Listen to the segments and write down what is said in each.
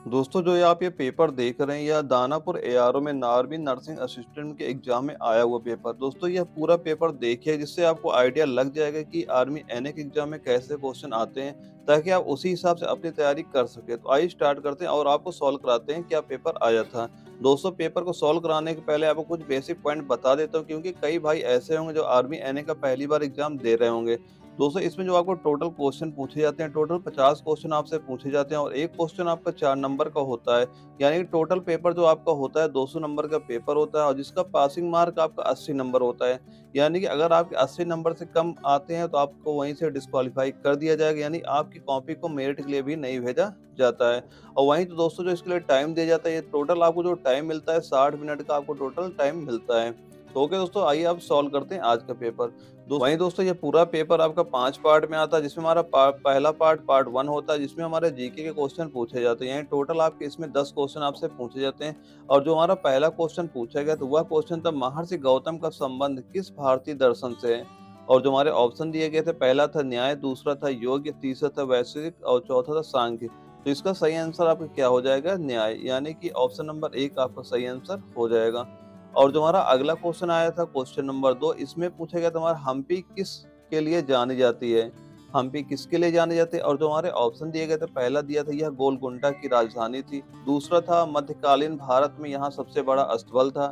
दोस्तों जो ये आप ये पेपर देख रहे हैं, या दानापुर एआरओ में नार्मी नर्सिंग असिस्टेंट के एग्जाम में आया हुआ पेपर। दोस्तों यह पूरा पेपर देखिए, जिससे आपको आइडिया लग जाएगा कि आर्मी एनए के एग्जाम में कैसे क्वेश्चन आते हैं, ताकि आप उसी हिसाब से अपनी तैयारी कर सके। तो आइए स्टार्ट करते हैं और आपको सॉल्व कराते हैं क्या पेपर आया था। दोस्तों पेपर को सॉल्व कराने के पहले आपको कुछ बेसिक पॉइंट बता देता हूँ, क्योंकि कई भाई ऐसे होंगे जो आर्मी एनए का पहली बार एग्जाम दे रहे होंगे। दोस्तों इसमें जो आपको टोटल क्वेश्चन पूछे जाते हैं, टोटल 50 क्वेश्चन आपसे पूछे जाते हैं, और एक क्वेश्चन आपका 4 नंबर का होता है। यानी कि टोटल पेपर जो आपका होता है 200 नंबर का पेपर होता है, और जिसका पासिंग मार्क आपका 80 नंबर होता है। यानी कि अगर आपके 80 नंबर से कम आते हैं तो आपको वहीं से डिस्क्वालीफाई कर दिया जाएगा, यानी आपकी कॉपी को मेरिट के लिए भी नहीं भेजा जाता है। और वहीं तो दोस्तों जो इसके लिए टाइम दिया जाता है, ये टोटल आपको जो टाइम मिलता है 60 मिनट का आपको टोटल टाइम मिलता है। तो ओके दोस्तों, आइए आप सॉल्व करते हैं आज का पेपर। वहीं दोस्तों ये पूरा पेपर आपका 5 पार्ट में आता है, जिसमें हमारा पहला पार्ट 1 होता है, जिसमें हमारे जीके के क्वेश्चन पूछे जाते हैं। यानी टोटल आपके इसमें 10 क्वेश्चन आपसे पूछे जाते हैं। और जो हमारा पहला क्वेश्चन पूछा गया तो वह क्वेश्चन था, महर्षि गौतम का संबंध किस भारतीय दर्शन से है। और जो हमारे ऑप्शन दिए गए थे, पहला था न्याय, दूसरा था योग, तीसरा था वैश्विक, और चौथा था सांख्य। तो इसका सही आंसर आपका क्या हो जाएगा, न्याय। यानी कि ऑप्शन नंबर 1 आपका सही आंसर हो जाएगा। और जो हमारा अगला क्वेश्चन आया था, क्वेश्चन नंबर 2, इसमें पूछा गया था हमारा, हम्पी किस के लिए जानी जाती है। हम्पी किसके लिए जानी जाती है। और जो हमारे ऑप्शन दिए गए थे, पहला दिया था यह गोलकुंडा की राजधानी थी, दूसरा था मध्यकालीन भारत में यहाँ सबसे बड़ा अस्तबल था,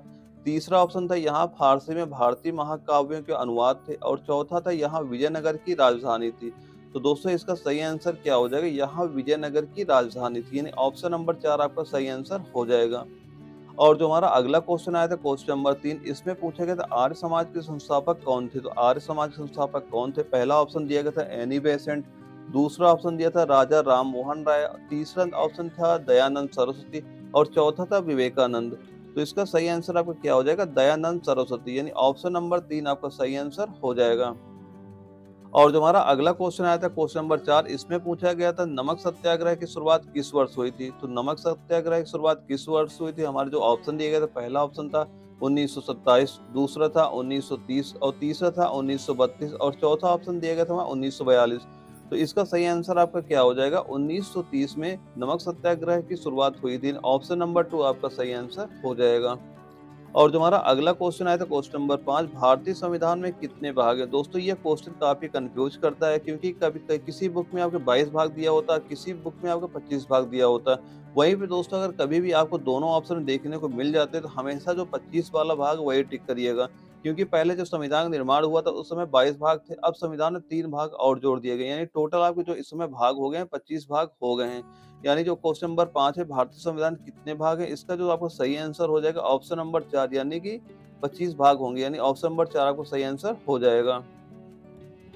तीसरा ऑप्शन था यहाँ फारसी में भारतीय महाकाव्यों के अनुवाद थे, और चौथा था यहाँ विजयनगर की राजधानी थी। तो दोस्तों इसका सही आंसर क्या हो जाएगा, यहाँ विजयनगर की राजधानी थी। यानी ऑप्शन नंबर 4 आपका सही आंसर हो जाएगा। और जो हमारा अगला क्वेश्चन आया था, क्वेश्चन नंबर 3, इसमें पूछा गया था आर्य समाज के संस्थापक कौन थे। तो आर्य समाज के संस्थापक कौन थे, पहला ऑप्शन दिया गया था एनी बेसेंट, दूसरा ऑप्शन दिया था राजा राम मोहन राय, तीसरा ऑप्शन था दयानंद सरस्वती, और चौथा था विवेकानंद। तो इसका सही आंसर आपका क्या हो जाएगा, दयानंद सरस्वती। यानी ऑप्शन नंबर 3 आपका सही आंसर हो जाएगा। और जो हमारा अगला क्वेश्चन आया था, क्वेश्चन नंबर 4, इसमें पूछा गया था नमक सत्याग्रह की शुरुआत किस वर्ष हुई थी। तो नमक सत्याग्रह की शुरुआत किस वर्ष हुई थी, हमारे जो ऑप्शन दिए गए थे, पहला ऑप्शन था 1927, दूसरा था 1930, और तीसरा था 1932, और चौथा ऑप्शन दिया गया था हमारा 1942। तो इसका सही आंसर आपका क्या हो जाएगा, 1930 में नमक सत्याग्रह की शुरुआत हुई थी। ऑप्शन नंबर 2 आपका सही आंसर हो जाएगा। और जो हमारा अगला क्वेश्चन आया था, क्वेश्चन नंबर 5, भारतीय संविधान में कितने भाग है। दोस्तों ये क्वेश्चन काफी कंफ्यूज करता है, क्योंकि कभी किसी बुक में आपके 22 भाग दिया होता है, किसी बुक में आपको 25 भाग दिया होता है। वहीं पे दोस्तों अगर कभी भी आपको दोनों ऑप्शन देखने को मिल जाते हैं, तो हमेशा जो 25 वाला भाग वही टिक करिएगा। क्योंकि पहले जब संविधान का निर्माण हुआ था उस समय 22 भाग थे, अब संविधान में 3 भाग और जोड़ दिए गए, यानी टोटल आपके जो इस समय भाग हो गए हैं 25 भाग हो गए हैं। यानी जो क्वेश्चन नंबर 5 है, भारतीय संविधान कितने भाग है, इसका जो आपका सही आंसर हो जाएगा ऑप्शन नंबर 4, यानी कि 25 भाग होंगे। यानी ऑप्शन नंबर 4 आपको सही आंसर हो जाएगा।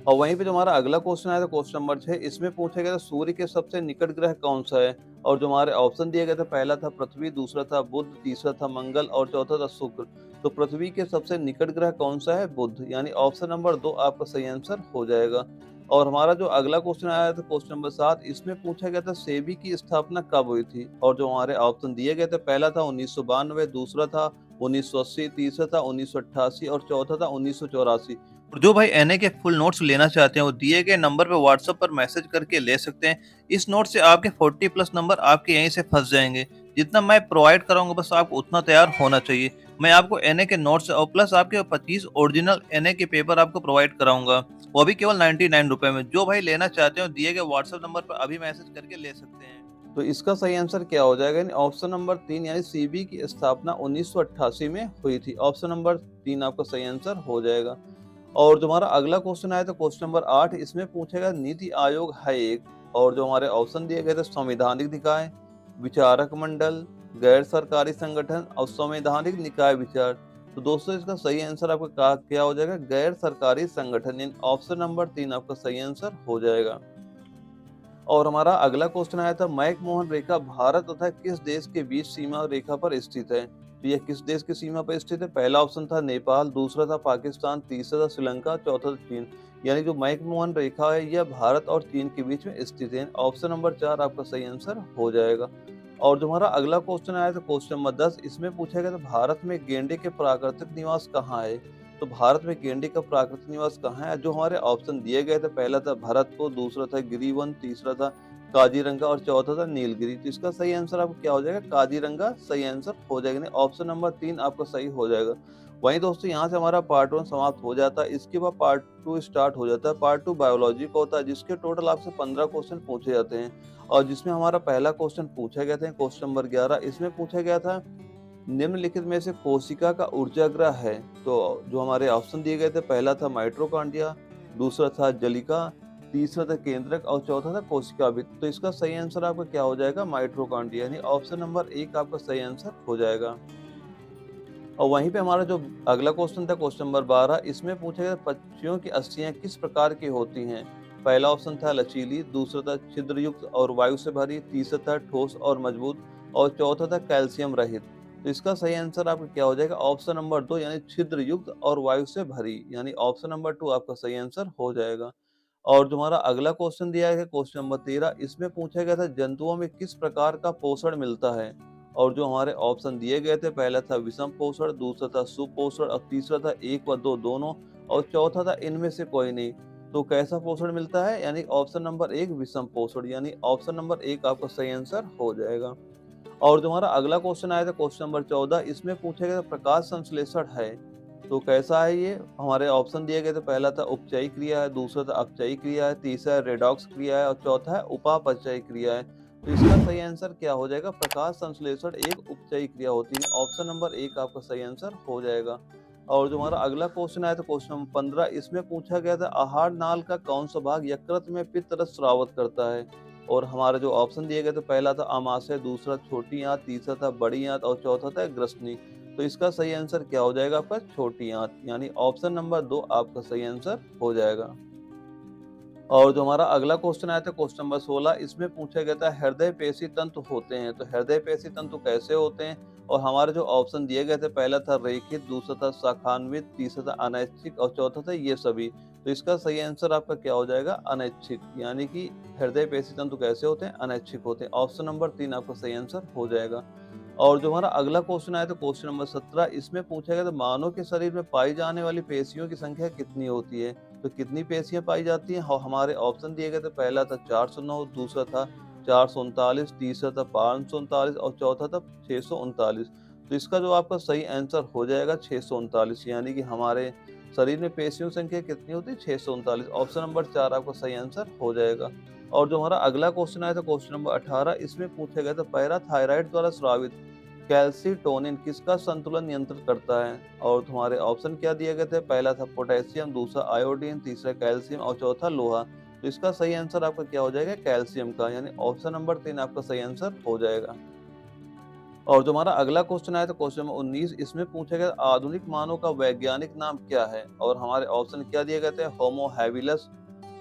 और वहीं पे जो हमारा अगला क्वेश्चन आया था, क्वेश्चन नंबर 6, इसमें पूछा गया था सूर्य के सबसे निकट ग्रह कौन सा है। और जो हमारे ऑप्शन दिए गए थे, पहला था पृथ्वी, दूसरा था बुध, तीसरा था मंगल, और चौथा था शुक्र। तो पृथ्वी के सबसे निकट ग्रह कौन सा है, बुध। यानी ऑप्शन नंबर 2 आपका सही आंसर हो जाएगा। और हमारा जो अगला क्वेश्चन आया था, क्वेश्चन नंबर 7, इसमें पूछा गया था सेबी की स्थापना कब हुई थी। और जो हमारे ऑप्शन दिए गए थे, पहला था 1992, दूसरा था 1980, तीसरा था 1988, और चौथा था 1984। और जो भाई एनए के फुल नोट्स लेना चाहते हैं, वो दिए गए नंबर पे व्हाट्सएप पर मैसेज करके ले सकते हैं। इस नोट से आपके 40 प्लस नंबर आपके यहीं से फंस जाएंगे। जितना मैं प्रोवाइड कराऊंगा बस आपको उतना तैयार होना चाहिए। मैं आपको एनए के नोट्स और प्लस आपके 25 ओरिजिनल एनए के पेपर आपको प्रोवाइड कराऊंगा, वो भी केवल 99 रुपए में। जो भाई लेना चाहते हो दिए गए व्हाट्सएप नंबर पर अभी मैसेज करके ले सकते हैं। तो इसका सही आंसर क्या हो जाएगा, यानी ऑप्शन नंबर 3, यानी सीबी की स्थापना 1988 में हुई थी। ऑप्शन नंबर 3 आपका सही आंसर हो जाएगा। और जो हमारा अगला क्वेश्चन आया था, क्वेश्चन नंबर 8, इसमें पूछेगा नीति आयोग है एक। और जो हमारे ऑप्शन दिए गए थे, संवैधानिक निकाय, विचारक मंडल, गैर सरकारी संगठन, और संवैधानिक निकाय विचार। तो दोस्तों इसका सही आंसर आपका क्या हो जाएगा, गैर सरकारी संगठन। यानी ऑप्शन नंबर 3 आपका सही आंसर हो जाएगा। और हमारा अगला क्वेश्चन आया था, मैकमोहन रेखा भारत तथा किस देश के बीच सीमा रेखा पर स्थित है। तो यह किस देश की सीमा पर स्थित है, पहला ऑप्शन था नेपाल, दूसरा था पाकिस्तान, तीसरा था श्रीलंका, चौथा था चीन। यानी जो मैकमोहन रेखा है यह भारत और चीन के बीच में स्थित है। ऑप्शन नंबर 4 आपका सही आंसर हो जाएगा। और जो हमारा अगला क्वेश्चन आया था, क्वेश्चन नंबर 10, इसमें पूछा गया था भारत में गेंडे के प्राकृतिक निवास कहाँ है। तो भारत में गेंडे का प्राकृतिक निवास कहाँ है, जो हमारे ऑप्शन दिए गए थे, पहला था भरतपुर, दूसरा था गिरिवन, तीसरा था काजीरंगा और चौथा था नीलगिरी। तो इसका सही आंसर आपका क्या हो जाएगा? काजीरंगा सही आंसर हो जाएगा, नहीं ऑप्शन नंबर 3 आपका सही हो जाएगा। वहीं दोस्तों यहाँ से हमारा पार्ट 1 समाप्त हो जाता है। इसके बाद पार्ट 2 स्टार्ट हो जाता है। पार्ट 2 बायोलॉजी का होता है, जिसके टोटल आपसे 15 क्वेश्चन पूछे जाते हैं और जिसमें हमारा पहला क्वेश्चन पूछा गया था क्वेश्चन नंबर 11। इसमें पूछा गया था निम्नलिखित में से कोशिका का ऊर्जाग्रह है। तो जो हमारे ऑप्शन दिए गए थे, पहला था माइटोकॉन्ड्रिया, दूसरा था जलिका, तीसरा था केंद्रक और चौथा था कोशिकाभित्त। तो इसका सही आंसर आपका क्या हो जाएगा? माइटोकॉन्ड्रिया, यानी ऑप्शन नंबर 1 आपका सही आंसर हो जाएगा। और वहीं पे हमारा जो अगला क्वेश्चन था क्वेश्चन नंबर 12, इसमें पूछा गया पक्षियों की अस्थियां किस प्रकार की होती हैं। पहला ऑप्शन था लचीली, दूसरा था छिद्रयुक्त और वायु से भरी, तीसरा था ठोस और मजबूत और चौथा था कैल्शियम रहित। तो इसका सही आंसर आपका क्या हो जाएगा? ऑप्शन नंबर 2 यानी छिद्र युक्त और वायु से भरी, यानी ऑप्शन नंबर 2 आपका सही आंसर हो जाएगा। और जो हमारा अगला क्वेश्चन दिया है क्वेश्चन नंबर 13, इसमें पूछा गया था जंतुओं में किस प्रकार का पोषण मिलता है। और जो हमारे ऑप्शन दिए गए थे, पहला था विषम पोषण, दूसरा था सुपोषण और तीसरा था 1 व 2 दोनों और चौथा था इनमें से कोई नहीं। तो कैसा पोषण मिलता है? यानी ऑप्शन नंबर 1 विषम पोषण, यानी ऑप्शन नंबर 1 आपका सही आंसर हो जाएगा। और जो हमारा अगला क्वेश्चन आया था क्वेश्चन नंबर 14, इसमें पूछा गया प्रकाश संश्लेषण है तो कैसा है ये? हमारे ऑप्शन दिए गए थे, पहला था उपचयी क्रिया है, दूसरा था अपचयी क्रिया है, तीसरा है रेडॉक्स क्रिया है और चौथा है उपापचयी क्रिया है। तो इसका सही आंसर क्या हो जाएगा? प्रकाश संश्लेषण एक उपचयी क्रिया होती है, ऑप्शन नंबर 1 आपका सही आंसर हो जाएगा। और जो हमारा अगला क्वेश्चन आया था क्वेश्चन नंबर 15, इसमें पूछा गया था आहार नाल का कौन सा भाग यकृत में पित्त रस स्रावित करता है। और हमारे जो ऑप्शन दिए गए थे, पहला था अमाशय, दूसरा छोटी आंत, तीसरा था बड़ी आंत और चौथा था ग्रसनी। तो इसका सही आंसर क्या हो जाएगा आपका? छोटी आंत, यानी ऑप्शन नंबर 2 आपका सही आंसर हो जाएगा। और जो हमारा अगला क्वेश्चन आया था क्वेश्चन नंबर 16, इसमें पूछा गया था हृदय पेशी तंतु होते हैं तो हृदय पेशी तंतु कैसे होते हैं। और हमारे जो ऑप्शन दिए गए थे, पहला था रेखित, दूसरा था शाखान्वित, तीसरा था अनैच्छिक और चौथा था ये सभी। तो इसका सही आंसर आपका क्या हो जाएगा? अनैच्छिक, यानी कि हृदय पेशी तंतु कैसे होते हैं? अनैच्छिक होते हैं। ऑप्शन नंबर 3 आपका सही आंसर हो जाएगा। और जो हमारा अगला क्वेश्चन आया था क्वेश्चन नंबर 17, इसमें पूछा गया था मानव के शरीर में पाई जाने वाली पेशियों की संख्या कितनी होती है। तो कितनी पेशियां पाई जाती हैं? और हमारे ऑप्शन दिए गए थे, पहला था 409, दूसरा था 439, तीसरा था 539 और चौथा था 639। तो इसका जो आपका सही आंसर हो जाएगा 639, यानी कि हमारे शरीर में पेशियों की संख्या कितनी होती है? 639। ऑप्शन नंबर 4 आपका सही आंसर हो जाएगा। और जो हमारा अगला क्वेश्चन आया था क्वेश्चन नंबर 18, इसमें पूछा गया था पैराथायराइड द्वारा स्रावित कैल्सीटोनिन किसका संतुलन नियंत्रित करता है। और तुम्हारे ऑप्शन क्या दिए गए थे, पहला था पोटेशियम, दूसरा आयोडीन, तीसरा कैल्शियम और चौथा लोहा। तो इसका सही आंसर आपका क्या हो जाएगा? कैल्शियम का, यानी ऑप्शन नंबर 3 आपका सही आंसर हो जाएगा। और जो हमारा अगला क्वेश्चन आया था क्वेश्चन नंबर 19, इसमें पूछा गया आधुनिक मानव का वैज्ञानिक नाम क्या है। और हमारे ऑप्शन क्या दिए गए थे, होमो हैबिलस,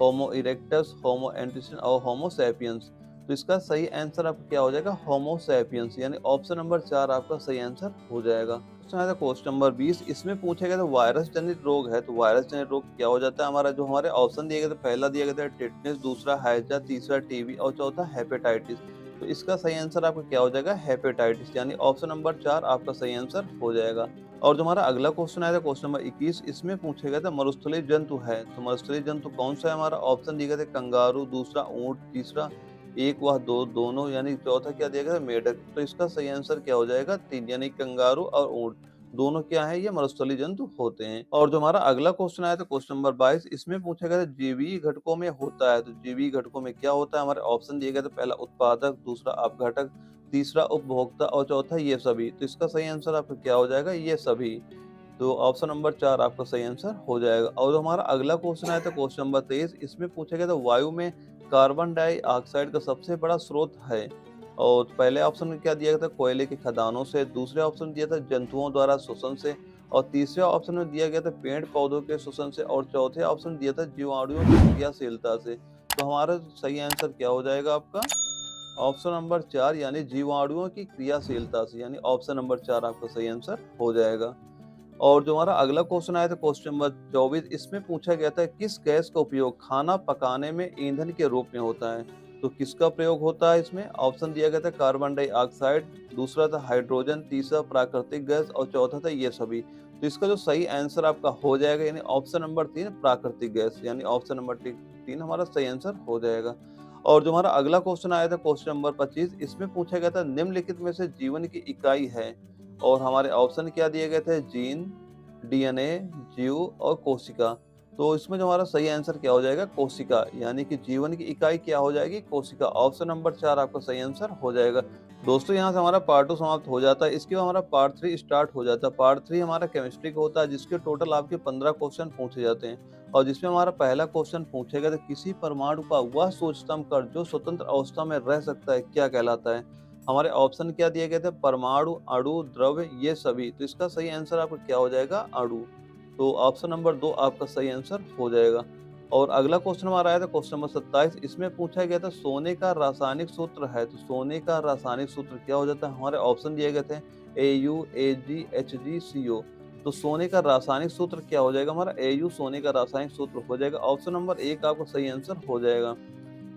होमो इरेक्टस, होमो एंटिसन और होमो सैपियंस। तो इसका सही आंसर आपका क्या हो जाएगा? होमो सैपियंस, यानी ऑप्शन नंबर 4 आपका सही आंसर हो जाएगा। क्वेश्चन आया था क्वेश्चन नंबर 20, इसमें पूछा गया था वायरस जनित रोग है तो वायरस जनित रोग क्या हो जाता है। हमारा जो हमारे ऑप्शन दिए गए थे, पहला दिया गया था टिटनेस, दूसरा हैजा, तीसरा टीबी और चौथा हेपेटाइटिस। तो इसका सही आंसर आपका क्या हो जाएगा? हेपेटाइटिस, यानी ऑप्शन नंबर 4 आपका सही आंसर हो जाएगा। और जो हमारा अगला क्वेश्चन आया था क्वेश्चन नंबर 21, इसमें पूछा गया था मरुस्थलीय जंतु है तो मरुस्थलीय जंतु कौन सा है। हमारा ऑप्शन दिए गए थे कंगारू, दूसरा ऊंट, तीसरा 1 व 2 दोनों, यानी चौथा क्या दिया गया था? मेढक। तो इसका सही आंसर क्या हो जाएगा? 3, यानी कंगारू और ऊंट दोनों क्या है? ये मरुस्थलीय जंतु होते हैं। और जो हमारा अगला क्वेश्चन आया था क्वेश्चन नंबर 22, इसमें पूछा गया था जीवीय घटकों में होता है तो जीवीय घटकों में क्या होता है। हमारे ऑप्शन दिए गए थे, पहला उत्पादक, दूसरा अपघटक, तीसरा उपभोक्ता और चौथा ये सभी। तो इसका सही आंसर आपका क्या हो जाएगा? ये सभी। तो ऑप्शन नंबर 4 आपका सही आंसर हो जाएगा। और जो हमारा अगला क्वेश्चन आया था क्वेश्चन नंबर 23, इसमें पूछा गया था वायु में कार्बन डाइऑक्साइड का सबसे बड़ा स्रोत है। और पहले ऑप्शन में क्या दिया गया था? कोयले की खदानों से, दूसरे ऑप्शन दिया था जंतुओं द्वारा शोषण से और तीसरे ऑप्शन में दिया गया था पेड़ पौधों के शोषण से और चौथे ऑप्शन दिया था जीवाणुओं की क्रियाशीलता से। तो हमारा सही आंसर क्या हो जाएगा आपका? ऑप्शन नंबर 4, यानी जीवाणुओं की क्रियाशीलता से, यानी ऑप्शन नंबर 4 आपका सही आंसर हो जाएगा। और जो हमारा अगला क्वेश्चन आया था क्वेश्चन नंबर 24, इसमें पूछा गया था किस गैस का उपयोग खाना पकाने में ईंधन के रूप में होता है। तो किसका प्रयोग होता है इसमें? ऑप्शन दिया गया था कार्बन डाइऑक्साइड, दूसरा था हाइड्रोजन, तीसरा प्राकृतिक गैस और चौथा था ये सभी। तो इसका जो सही आंसर आपका हो जाएगा, यानी ऑप्शन नंबर 3 प्राकृतिक गैस, यानी ऑप्शन नंबर 3 हमारा सही आंसर हो जाएगा। और जो हमारा अगला क्वेश्चन आया था क्वेश्चन नंबर 25, इसमें पूछा गया था निम्नलिखित में से जीवन की इकाई है, और हमारे ऑप्शन क्या दिए गए थे, जीन, डीएनए, जीव और कोशिका। तो इसमें जो हमारा सही आंसर क्या हो जाएगा, कोशिका, यानी कि जीवन की इकाई क्या हो जाएगी, कोशिका। ऑप्शन नंबर 4 आपका सही आंसर हो जाएगा। दोस्तों यहाँ से हमारा पार्ट 2 समाप्त हो जाता है, इसके बाद हमारा पार्ट 3 स्टार्ट हो जाता है। पार्ट 3 हमारा केमिस्ट्री का होता है, जिसके टोटल आपके 15 क्वेश्चन पूछे जाते हैं, और जिसमें हमारा पहला क्वेश्चन पूछेगा तो किसी परमाणु का वह सूक्ष्मतम कण जो स्वतंत्र अवस्था में रह सकता है क्या कहलाता है। हमारे ऑप्शन क्या दिए गए थे, परमाणु, अणु, द्रव्य, ये सभी। तो इसका सही आंसर आपका क्या हो जाएगा, अणु। तो ऑप्शन नंबर 2 आपका सही आंसर हो जाएगा। और अगला क्वेश्चन हमारा आया था क्वेश्चन नंबर 27, इसमें पूछा गया था सोने का रासायनिक सूत्र है, तो सोने का रासायनिक सूत्र क्या हो जाता है। हमारे ऑप्शन दिए गए थे AU, AG, HG, CO। तो सोने का रासायनिक सूत्र क्या हो जाएगा, हमारा AU सोने का रासायनिक सूत्र हो जाएगा। ऑप्शन नंबर 1 आपका सही आंसर हो जाएगा।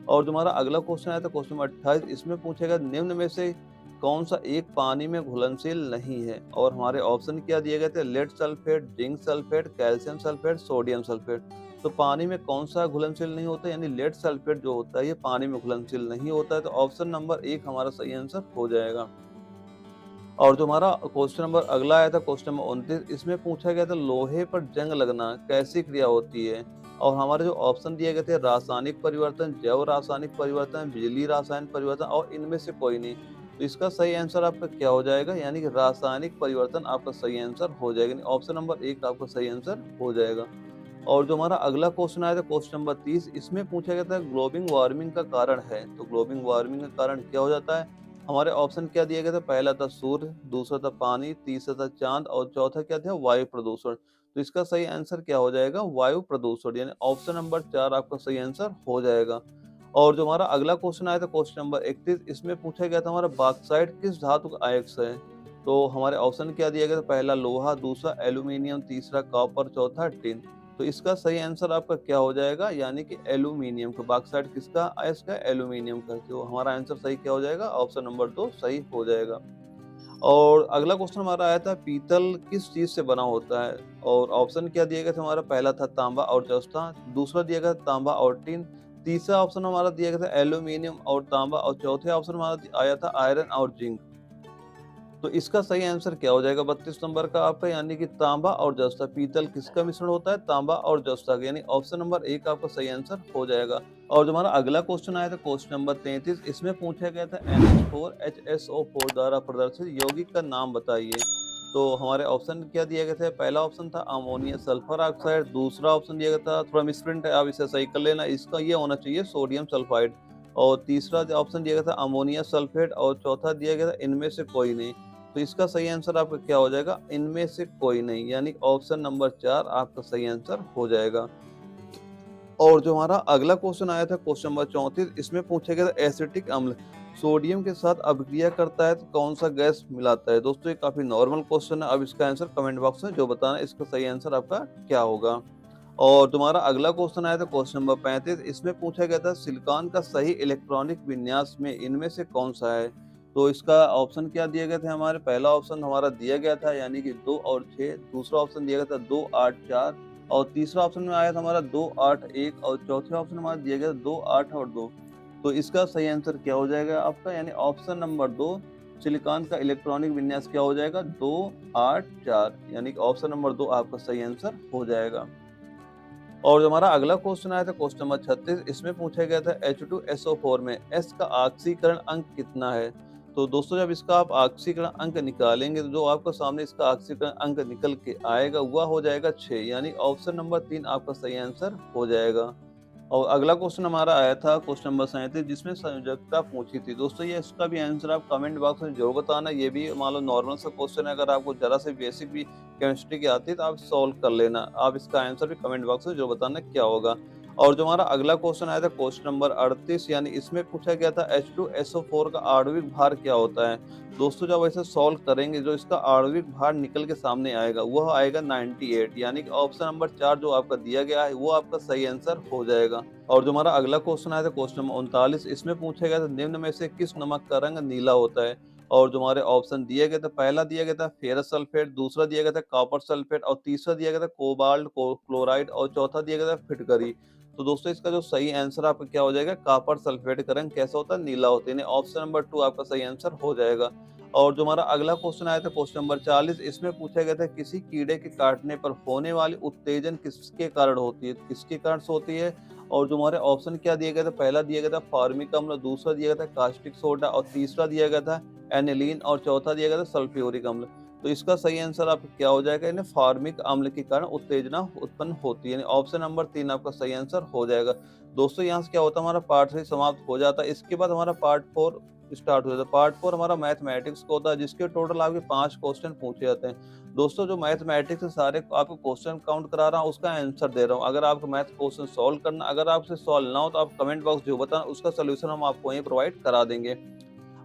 और जो हमारा अगला क्वेश्चन आया था क्वेश्चन नंबर 28, इसमें पूछेगा निम्न में से कौन सा एक पानी में घुलनशील नहीं है, और हमारे ऑप्शन क्या दिए गए थे, lead sulphate, zinc sulphate, calcium sulphate, sodium sulphate. तो पानी में कौन सा घुलनशील नहीं होता, यानी लेड सल्फेट जो होता है ये पानी में घुलनशील नहीं होता है। तो ऑप्शन नंबर 1 हमारा सही आंसर हो जाएगा। और जो हमारा क्वेश्चन नंबर अगला आया था क्वेश्चन नंबर 29, इसमें पूछा गया था लोहे पर जंग लगना कैसी क्रिया होती है, और हमारे जो ऑप्शन दिए गए थे रासायनिक परिवर्तन, जैव रासायनिक परिवर्तन, बिजली रासायनिक परिवर्तन और इनमें से कोई नहीं। तो इसका सही आंसर आपका क्या हो जाएगा, यानी कि रासायनिक परिवर्तन आपका सही आंसर हो जाएगा। ऑप्शन नंबर 1 आपका सही आंसर हो जाएगा। और जो हमारा अगला क्वेश्चन आया था क्वेश्चन नंबर 30, इसमें पूछा गया था ग्लोबल वार्मिंग का कारण है, तो ग्लोबल वार्मिंग का कारण क्या हो जाता है। हमारे ऑप्शन क्या दिए गए थे, पहला था सूर्य, दूसरा था पानी, तीसरा था चांद और चौथा क्या था, वायु प्रदूषण। तो इसका सही आंसर क्या हो जाएगा, वायु प्रदूषण, यानी ऑप्शन नंबर 4 आपका सही आंसर हो जाएगा। और जो हमारा अगला क्वेश्चन आया था क्वेश्चन नंबर 31, इसमें पूछा गया था हमारा बॉक्साइट किस धातु का अयस्क है। तो हमारे ऑप्शन क्या दिया गया था, पहला लोहा, दूसरा एल्यूमिनियम, तीसरा कॉपर, चौथा टिन। तो इसका सही आंसर आपका क्या हो जाएगा, यानी कि एल्यूमिनियम का। बॉक्साइट किसका अयस्क है, एल्यूमिनियम का। तो हमारा आंसर सही क्या हो जाएगा, ऑप्शन नंबर 2 सही हो जाएगा। और अगला क्वेश्चन हमारा आया था पीतल किस चीज से बना होता है, और ऑप्शन क्या दिए गए थे, हमारा पहला था तांबा और जस्ता, दूसरा दिया गया था तांबा और टिन, तीसरा ऑप्शन हमारा दिया गया था एल्यूमिनियम और तांबा, और चौथे ऑप्शन हमारा आया था आयरन और जिंक। तो इसका सही आंसर क्या हो जाएगा 32 नंबर का आपका, यानी कि तांबा और जस्ता। पीतल किसका मिश्रण होता है, तांबा और जस्ता का, यानी ऑप्शन नंबर 1 आपका सही आंसर हो जाएगा। और जो हमारा अगला क्वेश्चन आया था क्वेश्चन नंबर 33, इसमें पूछा गया था NH4HSO4 द्वारा प्रदर्शित यौगिक का नाम बताइए। तो हमारे ऑप्शन क्या दिए गए थे, पहला ऑप्शन था अमोनिया सल्फर ऑक्साइड, दूसरा ऑप्शन दिया गया था, थोड़ा मिसप्रिंट है आप इसे सही कर लेना, इसका ये होना चाहिए सोडियम सल्फाइड, और तीसरा ऑप्शन दिया गया था अमोनिया सल्फेट, और चौथा दिया गया था इनमें से कोई नहीं। तो इसका सही आंसर आपका क्या हो जाएगा, इनमें से कोई नहीं, यानी ऑप्शन नंबर 4 आपका सही आंसर हो जाएगा। और जो हमारा अगला क्वेश्चन आया था क्वेश्चन नंबर 34, इसमें पूछा गया था एसिटिक अम्ल सोडियम के साथ अभिक्रिया करता है तो कौन सा गैस मिलाता है। दोस्तों ये काफी नॉर्मल क्वेश्चन है, अब इसका आंसर कमेंट बॉक्स में जो बताना है, इसका सही आंसर आपका क्या होगा। और तुम्हारा अगला क्वेश्चन आया था क्वेश्चन नंबर 35, इसमें पूछा गया था सिलिकॉन का सही इलेक्ट्रॉनिक विन्यास में इनमें से कौन सा है। तो इसका ऑप्शन क्या दिए गए थे, हमारे पहला ऑप्शन हमारा दिया गया था यानी कि 2 और 6, दूसरा ऑप्शन दिया गया था 2, 8, 4, और तीसरा ऑप्शन में आया था हमारा 2, 8, 1, और चौथे ऑप्शन हमारा दिया गया था 2, 8 और 2। तो इसका सही आंसर क्या हो जाएगा आपका, यानी ऑप्शन नंबर 2 सिलिकॉन का इलेक्ट्रॉनिक विन्यास क्या हो जाएगा, 2, 8, 4, यानी कि ऑप्शन नंबर 2 आपका सही आंसर हो जाएगा। और जो हमारा अगला क्वेश्चन आया था क्वेश्चन नंबर 36, इसमें पूछा गया था H2SO4 में S का ऑक्सीकरण अंक कितना है। तो दोस्तों जब इसका आप ऑक्सीकरण अंक निकालेंगे तो जो आपको सामने इसका ऑक्सीकरण अंक निकल के आएगा वह हो जाएगा 6, यानी ऑप्शन नंबर 3 आपका सही आंसर हो जाएगा। और अगला क्वेश्चन हमारा आया था क्वेश्चन नंबर 37, जिसमें संयोजकता पूछी थी। दोस्तों ये इसका भी आंसर आप कमेंट बॉक्स में जरूर बताना, ये भी मान लो नॉर्मल सा क्वेश्चन है, अगर आपको जरा से बेसिक भी केमिस्ट्री की आती है तो आप सॉल्व कर लेना। आप इसका आंसर भी कमेंट बॉक्स में जो बताना क्या होगा। और जो हमारा अगला क्वेश्चन आया था क्वेश्चन नंबर 38, यानी इसमें पूछा गया था H2SO4 का आणविक भार क्या होता है। दोस्तों जब ऐसे सॉल्व करेंगे जो इसका आणविक भार निकल के सामने आएगा वह आएगा 98, यानी कि ऑप्शन नंबर 4 जो आपका दिया गया है वो आपका सही आंसर हो जाएगा। और जो हमारा अगला क्वेश्चन आया था क्वेश्चन नंबर 39, इसमें पूछा गया था निम्न में से किस नमक का रंग नीला होता है। और जो हमारे ऑप्शन दिए गए थे, पहला दिया गया था फेरस सल्फेट, दूसरा दिया गया था कॉपर सल्फेट, और तीसरा दिया गया था कोबाल्ट क्लोराइड, और चौथा दिया गया था फिटकरी। तो दोस्तों इसका जो सही आंसर आपका क्या हो जाएगा, कॉपर सल्फेट का रंग कैसा होता है, नीला होता है, यानी ऑप्शन नंबर 2 आपका सही आंसर हो जाएगा। और जो हमारा अगला क्वेश्चन आया था क्वेश्चन नंबर 40, इसमें पूछा गया था किसी कीड़े के काटने पर होने वाली उत्तेजन किसके कारण होती है, किसके कारण से होती है। और जो हमारे ऑप्शन क्या दिया गया था, पहला दिया गया था फार्मिक अम्ल, दूसरा दिया गया था कास्टिक सोडा और तीसरा दिया गया था एनिलीन और चौथा दिया गया था सल्फ्यूरिक अम्ल। तो इसका सही आंसर आपका क्या हो जाएगा, यानी फार्मिक अम्ल के कारण उत्तेजना उत्पन्न होती है, यानी ऑप्शन नंबर 3 आपका सही आंसर हो जाएगा। दोस्तों यहाँ से क्या होता है, हमारा पार्ट 3 समाप्त हो जाता है। इसके बाद हमारा पार्ट 4 स्टार्ट हो जाता है। पार्ट 4 हमारा मैथमेटिक्स का होता है, जिसके टोटल आपके 5 क्वेश्चन पूछे जाते हैं। दोस्तों जो मैथमेटिक्स से सारे आपको क्वेश्चन काउंट करा रहा हूँ, उसका आंसर दे रहा हूँ। अगर आपको मैथ क्वेश्चन सॉल्व करना, अगर आपसे सॉल्व ना हो तो आप कमेंट बॉक्स जो बताना, उसका सोल्यूशन हम आपको वहीं प्रोवाइड करा देंगे।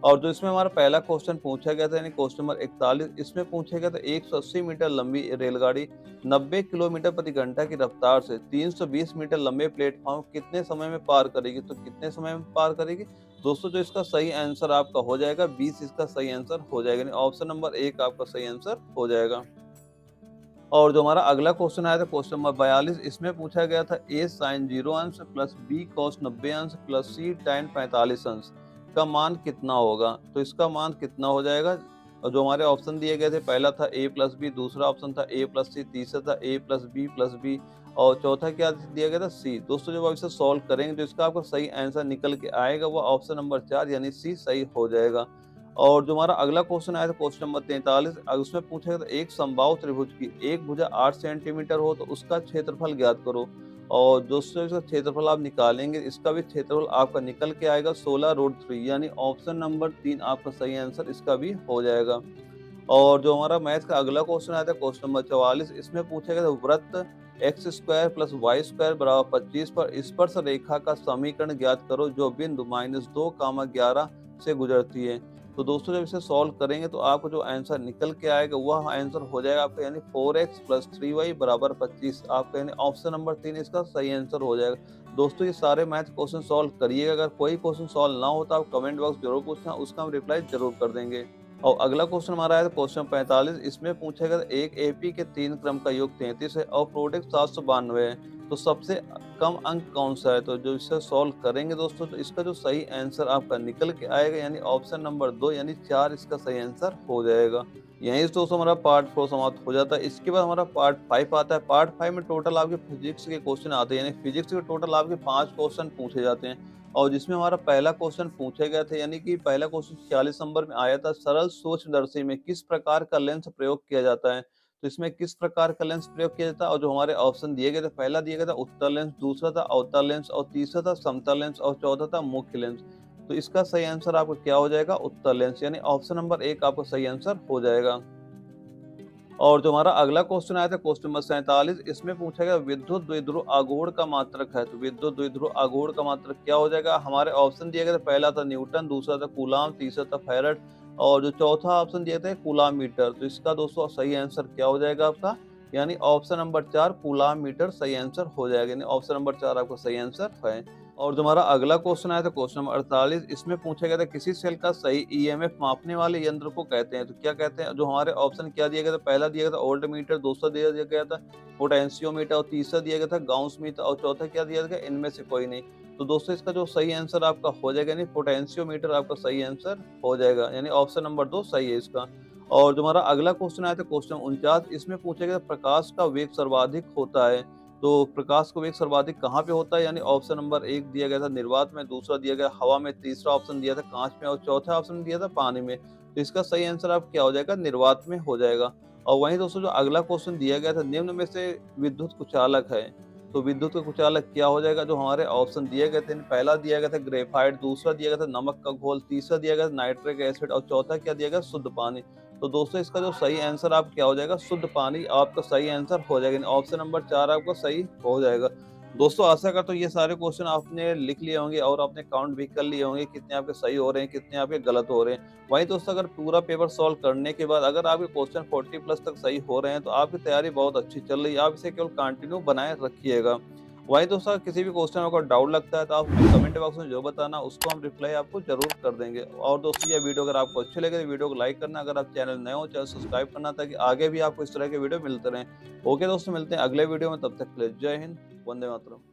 और जो इसमें हमारा पहला क्वेश्चन पूछा गया था, यानी क्वेश्चन नंबर 41, इसमें पूछा गया था 180 मीटर लंबी रेलगाड़ी 90 किलोमीटर प्रति घंटा की रफ्तार से 320 मीटर लंबे प्लेटफॉर्म कितने समय में पार करेगी, तो कितने समय में पार करेगी। दोस्तों जो इसका सही आंसर आपका हो जाएगा 20, इसका सही आंसर हो जाएगा, यानी ऑप्शन नंबर 1 आपका सही आंसर हो जाएगा। और जो हमारा अगला क्वेश्चन आया था क्वेश्चन नंबर 42, इसमें पूछा गया था a sin 0 अंश प्लस b cos 90 अंश प्लस c tan 45 अंश का मान कितना होगा। तो इसका मान कितना हो जाएगा, और जो हमारे ऑप्शन दिए गए थे, पहला था a प्लस बी, दूसरा ऑप्शन था a प्लस सी, तीसरा था a प्लस बी और चौथा क्या दिया गया था c। दोस्तों जब आप इसे सॉल्व करेंगे तो इसका आपको सही आंसर निकल के आएगा, वो ऑप्शन नंबर 4 यानी c सही हो जाएगा। और जो हमारा अगला क्वेश्चन आया था क्वेश्चन नंबर 43, उसमें पूछा गया था एक समबाहु त्रिभुज की एक भुजा 8 सेंटीमीटर हो तो उसका क्षेत्रफल ज्ञात करो। और दोस्तों इसका क्षेत्रफल आप निकालेंगे, इसका भी क्षेत्रफल आपका निकल के आएगा 16√3, यानी ऑप्शन नंबर 3 आपका सही आंसर इसका भी हो जाएगा। और जो हमारा मैथ का अगला क्वेश्चन आया था क्वेश्चन नंबर 44, इसमें पूछा गया था वृत्त x square plus y square बराबर 25 पर स्पर्श रेखा का समीकरण ज्ञात करो जो बिंदु -2, 11 से गुजरती है। तो दोस्तों जब इसे सॉल्व करेंगे तो आपको जो आंसर निकल के आएगा वह आंसर हो जाएगा आपका, यानी 4x प्लस 3y बराबर 25 आपका, यानी ऑप्शन नंबर 3 इसका सही आंसर हो जाएगा। दोस्तों ये सारे मैथ क्वेश्चन सॉल्व करिएगा, अगर कोई क्वेश्चन सॉल्व ना हो तो आप कमेंट बॉक्स जरूर पूछना, उसका हम रिप्लाई जरूर कर देंगे। और अगला क्वेश्चन हमारा है क्वेश्चन 45, इसमें पूछा गया एक एपी के 3 क्रम का योग 33 है और प्रोडक्ट 792 है, तो सबसे कम अंक कौन सा है। तो जो इसे सॉल्व करेंगे दोस्तों तो इसका जो सही आंसर आपका निकल के आएगा, यानी ऑप्शन नंबर 2 यानी 4 इसका सही आंसर हो जाएगा। यहीं से दोस्तों हमारा पार्ट 4 समाप्त हो जाता है। इसके बाद हमारा पार्ट 5 आता है। पार्ट 5 में टोटल आपके फिजिक्स के क्वेश्चन आते हैं, यानी फिजिक्स के टोटल आपके 5 क्वेश्चन पूछे जाते हैं। और जिसमें हमारा पहला क्वेश्चन पूछे गए थे, यानी कि पहला क्वेश्चन 46 नंबर में आया था, सरल सूक्ष्मदर्शी में किस प्रकार का लेंस प्रयोग किया जाता है। तो इसमें किस प्रकार का लेंस प्रयोग किया जाता है, और जो हमारे ऑप्शन दिए गए थे, पहला दिया गया था उत्तल लेंस, दूसरा था अवतल लेंस और तीसरा था समतल लेंस और चौथा था मुख्य लेंस। तो इसका सही आंसर आपका क्या हो जाएगा, उत्तल लेंस, यानी ऑप्शन नंबर 1 आपका सही आंसर हो जाएगा। और जो हमारा अगला क्वेश्चन आया था क्वेश्चन नंबर 47, इसमें पूछा गया विद्युत द्विध्रुव आघूर्ण का मात्रक है। तो विद्युत द्विध्रुव आघूर्ण का मात्रक क्या हो जाएगा, हमारे ऑप्शन दिए गए थे, पहला था न्यूटन, दूसरा था कूलाम, तीसरा था फैराड और जो चौथा ऑप्शन दिए थे कूलाम मीटर। तो इसका दोस्तों सही आंसर क्या हो जाएगा आपका, यानी ऑप्शन नंबर 4 कूलाम मीटर सही आंसर हो जाएगा, यानी ऑप्शन नंबर 4 आपका सही आंसर है। और जो हमारा अगला क्वेश्चन आया था क्वेश्चन नंबर 48, इसमें पूछा गया था किसी सेल का सही ईएमएफ मापने वाले यंत्र को कहते हैं। तो क्या कहते हैं, जो हमारे ऑप्शन क्या दिया गया था, पहला दिया गया था वोल्ट मीटर, दूसरा दिया गया था पोटेंशियोमीटर और तीसरा दिया गया था गाउस मीटर और चौथा क्या दिया गया, इनमें से कोई नहीं। तो दोस्तों इसका जो सही आंसर आपका हो जाएगा, यानी पोटेंशियोमीटर आपका सही आंसर हो जाएगा, यानी ऑप्शन नंबर 2 सही है इसका। और जो हमारा अगला क्वेश्चन आया था क्वेश्चन 49, इसमें पूछा गया प्रकाश का वेग सर्वाधिक होता है। तो प्रकाश का वेग सर्वाधिक कहाँ पे होता है, यानी ऑप्शन नंबर 1 दिया गया था निर्वात में, दूसरा दिया गया हवा में, तीसरा ऑप्शन दिया था कांच में और चौथा ऑप्शन दिया था पानी में। तो इसका सही आंसर आप क्या हो जाएगा, निर्वात में हो जाएगा। और वहीं दोस्तों जो अगला क्वेश्चन दिया गया था, निम्न में से विद्युत कुचालक है। तो विद्युत का कुचालक क्या हो जाएगा, जो हमारे ऑप्शन दिए गए थे, पहला दिया गया था ग्रेफाइट, दूसरा दिया गया था नमक का घोल, तीसरा दिया गया था नाइट्रिक एसिड और चौथा क्या दिया गया, शुद्ध पानी। तो दोस्तों इसका जो सही आंसर आप क्या हो जाएगा, शुद्ध पानी आपका सही आंसर हो जाएगा, ऑप्शन नंबर 4 आपका सही हो जाएगा। दोस्तों आशा करता हूँ ये सारे क्वेश्चन आपने लिख लिए होंगे और आपने काउंट भी कर लिए होंगे, कितने आपके सही हो रहे हैं, कितने आपके गलत हो रहे हैं। वहीं दोस्तों अगर पूरा पेपर सॉल्व करने के बाद अगर आपके क्वेश्चन 40 प्लस तक सही हो रहे हैं तो आपकी तैयारी बहुत अच्छी चल रही है, आप इसे केवल कंटिन्यू बनाए रखिएगा। वहीं दोस्तों अगर किसी भी क्वेश्चन में कोई डाउट लगता है तो आप हमें कमेंट बॉक्स में जो बताना, उसको हम रिप्लाई आपको जरूर कर देंगे। और दोस्तों ये वीडियो अगर आपको अच्छी लगे तो वीडियो को लाइक करना, अगर आप चैनल नए हो चैनल सब्सक्राइब करना, ताकि आगे भी आपको इस तरह के वीडियो मिलते रहें। ओके दोस्तों, मिलते हैं अगले वीडियो में, तब तक के लिए जय हिंद, वंदे मातरम।